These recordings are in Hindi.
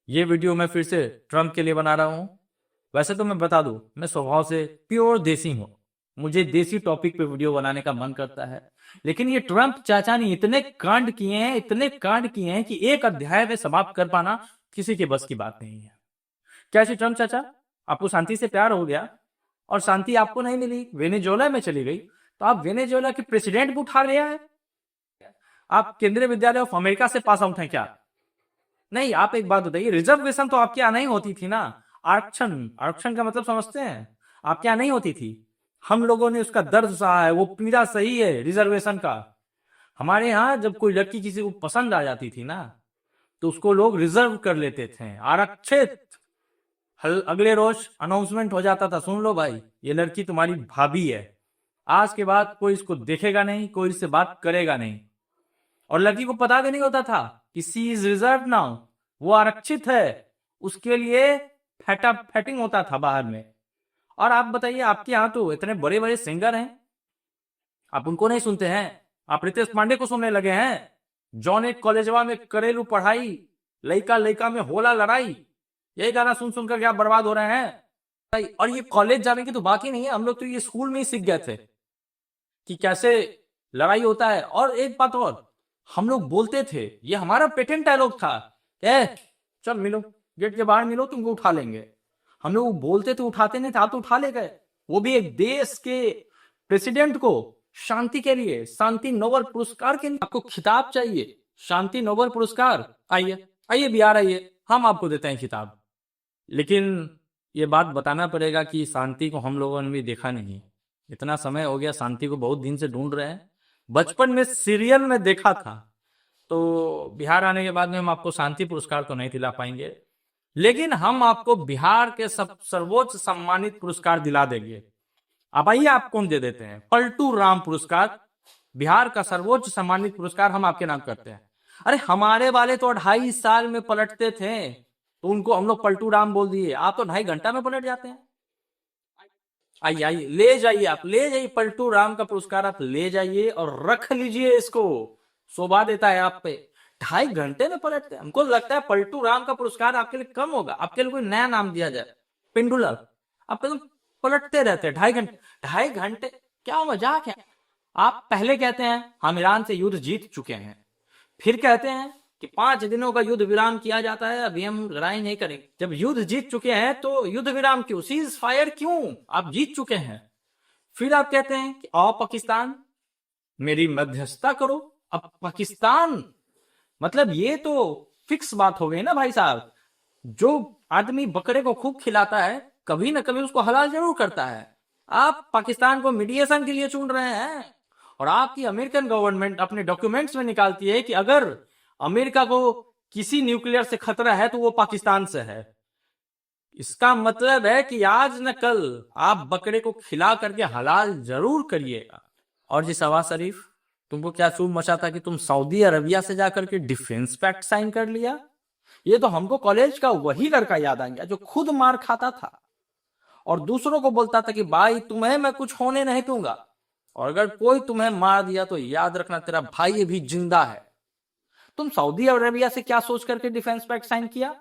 ये वीडियो मैं फिर से ट्रम्प के लिए बना रहा हूँ। वैसे तो मैं बता दूं, मैं स्वभाव से प्योर देसी हूँ। मुझे देसी टॉपिक पे वीडियो बनाने का मन करता है। लेकिन ये ट्रम्प चाचा ने इतने कांड किए हैं, इतने कांड किए हैं कि एक अध्याय में समाप्त कर पाना किसी के बस की बात नहीं है। कैसे ट्रम्प चाचा, आपको शांति से प्यार हो गया और शांति आपको नहीं मिली, वेनेजुएला में चली गई, तो आप वेनेजुएला के प्रेसिडेंट को उठा लिया है। आप केंद्रीय विद्यालय ऑफ अमेरिका से पास आउट हैं क्या? नहीं, आप एक बात बताइए, रिजर्वेशन तो आपके यहाँ नहीं होती थी ना। आरक्षण, आरक्षण का मतलब समझते हैं? आपके यहाँ नहीं होती थी। हम लोगों ने उसका दर्द सहा है, वो पीड़ा सही है रिजर्वेशन का। हमारे यहाँ जब कोई लड़की किसी को पसंद आ जाती थी ना, तो उसको लोग रिजर्व कर लेते थे, आरक्षित। अगले रोज अनाउंसमेंट हो जाता था, सुन लो भाई, ये लड़की तुम्हारी भाभी है। आज के बाद कोई इसको देखेगा नहीं, कोई इससे बात करेगा नहीं। और लड़की को पता भी नहीं होता था कि सी इज रिजर्व नाउ, वो आरक्षित है। उसके लिए फैटा फैटिंग होता था बाहर में। और आप बताइए, आपके यहाँ तो इतने बड़े बड़े सिंगर हैं, आप उनको नहीं सुनते हैं? आप रितेश पांडे को सुनने लगे हैं? जॉन एक कॉलेजवा में करेलू पढ़ाई, लइका लइका में होला लड़ाई, यही गाना सुन सुनकर क्या बर्बाद हो रहे हैं। और ये कॉलेज जाने की तो बाकी नहीं है, हम लोग तो ये स्कूल में ही सीख गए थे कि कैसे लड़ाई होता है। और एक बात और, हम लोग बोलते थे, ये हमारा पेटेंट डायलॉग था, चल मिलो, गेट के बाहर मिलो, तुमको उठा लेंगे। हम लोग बोलते थे, उठाते नहीं थे, आप तो उठा ले गए। वो भी एक देश के प्रेसिडेंट को शांति के लिए, शांति नोबेल पुरस्कार के लिए। आपको खिताब चाहिए, शांति नोबेल पुरस्कार, आइए आइए बिहार आइए, हम आपको देते हैं खिताब। लेकिन ये बात बताना पड़ेगा कि शांति को हम लोगों ने भी देखा नहीं। इतना समय हो गया, शांति को बहुत दिन से ढूंढ रहे हैं। बचपन में सीरियल में देखा था, तो बिहार आने के बाद में हम आपको शांति पुरस्कार तो नहीं दिला पाएंगे, लेकिन हम आपको बिहार के सर्वोच्च सम्मानित पुरस्कार दिला देंगे। अब आइए, आप कौन दे देते हैं? पलटू राम पुरस्कार, बिहार का सर्वोच्च सम्मानित पुरस्कार हम आपके नाम करते हैं। अरे हमारे वाले तो 2.5 साल में पलटते थे, तो उनको हम लोग पलटू राम बोल दिए। आप तो 2.5 घंटा में पलट जाते हैं। आइए आइए, ले जाइए, आप ले जाइए, पलटू राम का पुरस्कार आप ले जाइए और रख लीजिए, इसको शोभा देता है आप पे। 2.5 घंटे में पलटते हैं। हमको लगता है पलटू राम का पुरस्कार आपके लिए कम होगा, आपके लिए कोई नया नाम दिया जाए, पेंडुलर। आप तो पलटते रहते हैं 2.5 घंटे। 2.5 घंटे क्या मजाक है? आप पहले कहते हैं हम ईरान से युद्ध जीत चुके हैं, फिर कहते हैं कि 5 दिनों का युद्ध विराम किया जाता है, अभी हम लड़ाई नहीं करेंगे। जब युद्ध जीत चुके हैं तो युद्ध विराम क्यों, सीज फायर क्यों? आप जीत चुके हैं। फिर आप कहते हैं कि आओ पाकिस्तान, मेरी मध्यस्थता करो। अब पाकिस्तान मतलब ये तो फिक्स बात हो गई ना भाई साहब। जो आदमी बकरे को खूब खिलाता है, कभी ना कभी उसको हलाल जरूर करता है। आप पाकिस्तान को मीडिएशन के लिए चुन रहे हैं, और आपकी अमेरिकन गवर्नमेंट अपने डॉक्यूमेंट्स में निकालती है कि अगर अमेरिका को किसी न्यूक्लियर से खतरा है तो वो पाकिस्तान से है। इसका मतलब है कि आज न कल आप बकरे को खिला करके हलाल जरूर करिएगा। और जी शहबाज शरीफ, तुमको क्या चूब मचा था कि तुम सऊदी अरबिया से जाकर के डिफेंस पैक्ट साइन कर लिया? ये तो हमको कॉलेज का वही लड़का याद आ गया जो खुद मार खाता था और दूसरों को बोलता था कि भाई तुम्हें मैं कुछ होने नहीं दूंगा, और अगर कोई तुम्हें मार दिया तो याद रखना तेरा भाई भी जिंदा है। तुम सऊदी अरबिया से क्या सोच करके डिफेंस पैक्ट साइन किया?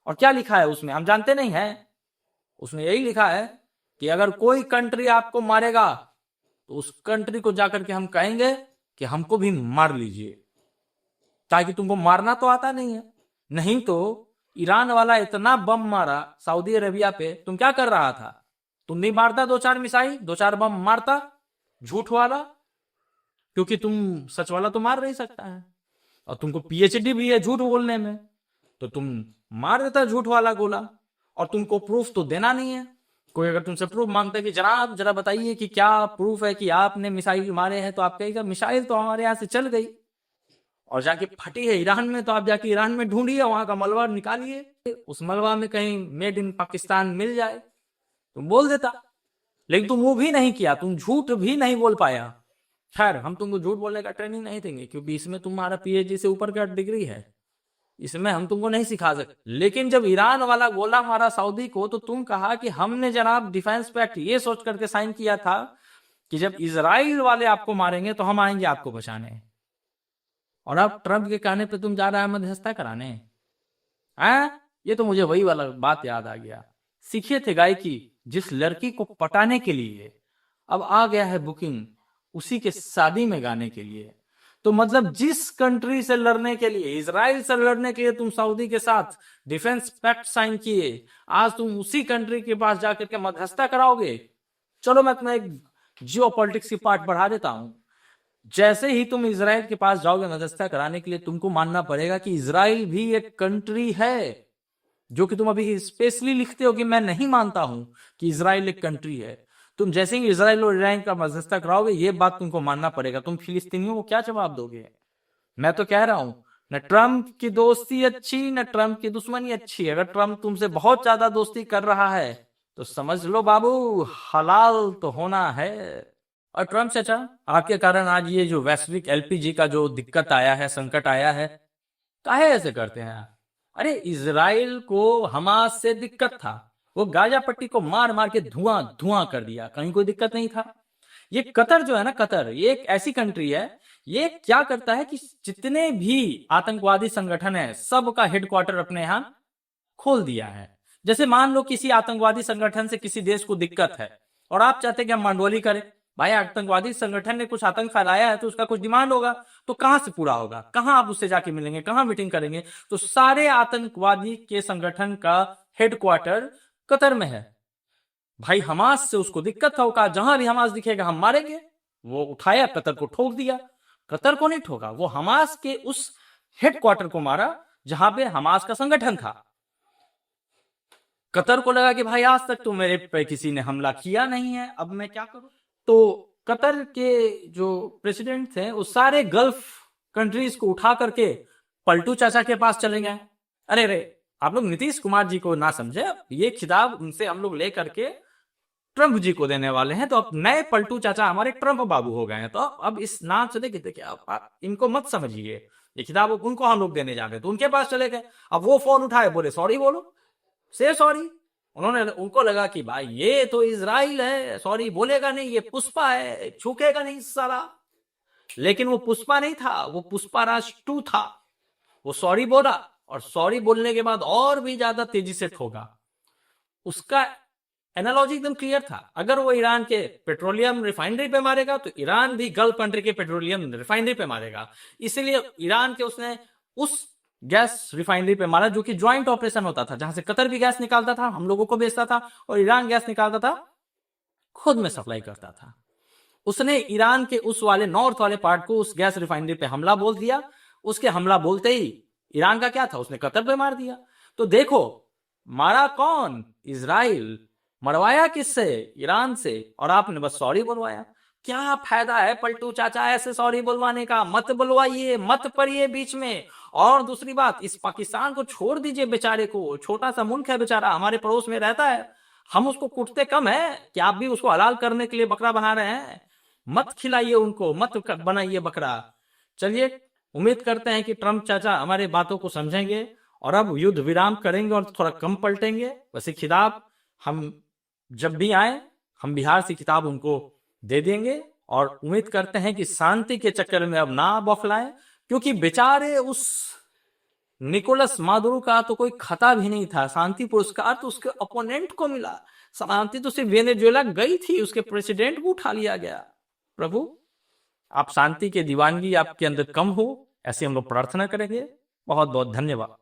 और क्या लिखा है उसमें, हम जानते नहीं है? उसमें यही लिखा है कि अगर कोई कंट्री आपको मारेगा तो उस कंट्री को जाकर के हम कहेंगे कि हमको भी मार लीजिए, ताकि तुमको मारना तो आता नहीं है। नहीं तो ईरान वाला इतना बम मारा सऊदी अरेबिया पे, तुम क्या कर रहा था? तुम नहीं मारता 2-4 मिसाइल, 2-4 बम मारता, झूठ वाला? क्योंकि तुम सच वाला तो मार नहीं सकता है, और तुमको पीएचडी भी है झूठ बोलने में, तो तुम मार देता झूठ वाला गोला। और तुमको प्रूफ तो देना नहीं है। कोई अगर तुमसे प्रूफ मांगता है कि जनाब जरा बताइए कि क्या प्रूफ है कि आपने मिसाइल मारे हैं, तो आप कहेगा मिसाइल तो हमारे यहाँ से चल गई और जाके फटी है ईरान में, तो आप जाके ईरान में ढूंढिए, वहां का मलबा निकालिए, उस मलबा में कहीं मेड इन पाकिस्तान मिल जाए, तुम बोल देता। लेकिन तुम वो भी नहीं किया, तुम झूठ भी नहीं बोल पाया। खैर, हम तुमको झूठ बोलने का ट्रेनिंग नहीं देंगे, क्योंकि इसमें तुम्हारा पीएचडी से ऊपर का डिग्री है, इसमें हम तुमको नहीं सिखा सकते। लेकिन जब ईरान वाला गोला मारा सऊदी को, तो तुम कहा कि हमने जनाब डिफेंस पैक्ट ये सोच करके साइन किया था कि जब इजराइल वाले आपको मारेंगे तो हम आएंगे आपको बचाने। और अब ट्रंप के कहने पे तुम जा रहा है मध्यस्थता कराने? हैं? ये तो मुझे वही वाला बात याद आ गया। सीखे थे गायकी जिस लड़की को पटाने के लिए, अब आ गया है बुकिंग उसी के शादी में गाने के लिए। तो मतलब जिस कंट्री से लड़ने के लिए, इजराइल से लड़ने के लिए तुम सऊदी के साथ डिफेंस पैक्ट साइन किए, आज तुम उसी कंट्री के पास जाकर के मध्यस्थता कराओगे। चलो मैं तुम्हें एक जियो पॉलिटिक्स की पार्ट बढ़ा देता हूं। जैसे ही तुम इजराइल के पास जाओगे मध्यस्थता कराने के लिए, तुमको मानना पड़ेगा कि इजराइल भी एक कंट्री है। जो कि तुम अभी स्पेशली लिखते हो कि मैं नहीं मानता हूं कि इजराइल एक कंट्री है। तुम जैसे ही इजराइल और ईरान का मध्यस्थता कराओगे, ये बात तुमको मानना पड़ेगा। तुम फिलिस्तीनियों को क्या जवाब दोगे? मैं तो कह रहा हूं, न ट्रंप की दोस्ती अच्छी न ट्रंप की दुश्मनी अच्छी। अगर ट्रंप तुमसे बहुत ज्यादा दोस्ती कर रहा है तो समझ लो बाबू, हलाल तो होना है। और ट्रंप चाचा, आपके कारण आज ये जो वैश्विक एलपीजी का जो दिक्कत आया है, संकट आया है, काहे ऐसे करते हैं? अरे इजराइल को हमास से दिक्कत था, वो गाजा पट्टी को मार मार के धुआं धुआं कर दिया, कहीं कोई दिक्कत नहीं था। ये कतर जो है ना, कतर ये एक ऐसी कंट्री है, ये क्या करता है कि जितने भी आतंकवादी संगठन है सबका हेडक्वार्टर अपने यहां खोल दिया है। जैसे मान लो किसी आतंकवादी संगठन से किसी देश को दिक्कत है और आप चाहते हैं कि हम मंडोली करें। भाई आतंकवादी संगठन ने कुछ आतंक फैलाया है तो उसका कुछ डिमांड होगा, तो कहां से पूरा होगा? कहां आप उससे जाके मिलेंगे? कहां मीटिंग करेंगे? तो सारे आतंकवादी के संगठन का हेडक्वार्टर कतर में है। भाई हमास से उसको दिक्कत था, वो कहा जहां भी हमास दिखेगा हम मारेंगे। वो उठाया, कतर को ठोक दिया। कतर को नहीं ठोका, वो हमास के उस हेडक्वार्टर को मारा जहां पे हमास का संगठन था। कतर को लगा कि भाई आज तक तो मेरे पे किसी ने हमला किया नहीं है, अब मैं क्या करूं? तो कतर के जो प्रेसिडेंट थे, वो सारे गल्फ कंट्रीज को उठा करके पलटू चाचा के पास चले गए। अरे रे, आप लोग नीतीश कुमार जी को ना समझे, ये खिताब उनसे हम लोग लेकर के ट्रंप जी को देने वाले हैं। तो अब नए पलटू चाचा हमारे ट्रंप बाबू हो गए हैं। तो अब इस नाम से देखिए, देखिए आप इनको मत समझिए, ये खिताब उनको हम लोग देने जा रहे हैं। तो उनके पास चले गए। अब वो फोन उठाए, बोले सॉरी बोलो, से सॉरी। उनको लगा कि भाई ये तो इजराइल है, सॉरी बोलेगा नहीं, ये पुष्पा है, छूकेगा नहीं साला। लेकिन वो पुष्पा नहीं था, वो पुष्पा राज 2 था। वो सॉरी बोला और सॉरी बोलने के बाद और भी ज्यादा तेजी से ठोका। उसका एनालॉजी एकदम क्लियर था। अगर वो ईरान के पेट्रोलियम रिफाइनरी पे मारेगा तो ईरान भी गल्फ कंट्री के पेट्रोलियम रिफाइनरी पे मारेगा। इसीलिए ईरान के उसने उस गैस रिफाइनरी पे मारा जो कि ज्वाइंट ऑपरेशन होता था, जहां से कतर भी गैस निकालता था, हम लोगों को बेचता था, और ईरान गैस निकालता था, खुद में सप्लाई करता था। उसने ईरान के उस वाले नॉर्थ वाले पार्ट को उस गैस रिफाइनरी पे हमला बोल दिया। उसके हमला बोलते ही ईरान का क्या था, उसने कतर पे मार दिया। तो देखो, मारा कौन? इजराइल। मरवाया किससे? ईरान से। और आपने बस सॉरी बुलवाया। क्या फायदा है पलटू चाचा ऐसे सॉरी बुलवाने का? मत बुलवाइए, मत पड़िए बीच में। और दूसरी बात, इस पाकिस्तान को छोड़ दीजिए बेचारे को, छोटा सा मुल्क है बेचारा, हमारे पड़ोस में रहता है, हम उसको कुटते कम है कि आप भी उसको हलाल करने के लिए बकरा बना रहे हैं? मत खिलाइए उनको, मत बनाइए बकरा। चलिए, उम्मीद करते हैं कि ट्रंप चाचा हमारे बातों को समझेंगे और अब युद्ध विराम करेंगे और थोड़ा कम पलटेंगे। वैसे खिताब हम जब भी आए, हम बिहार से किताब उनको दे देंगे और उम्मीद करते हैं कि शांति के चक्कर में अब ना बौखलाएं, क्योंकि बेचारे उस निकोलस मादुरो का तो कोई खता भी नहीं था। शांति पुरस्कार तो उसके ओपोनेंट को मिला। शांति तो सिर्फ वेनेजुएला गई थी, उसके प्रेसिडेंट को उठा लिया गया। प्रभु, आप शांति के दीवानगी आपके अंदर कम हो, ऐसे हम लोग प्रार्थना करेंगे। बहुत बहुत धन्यवाद।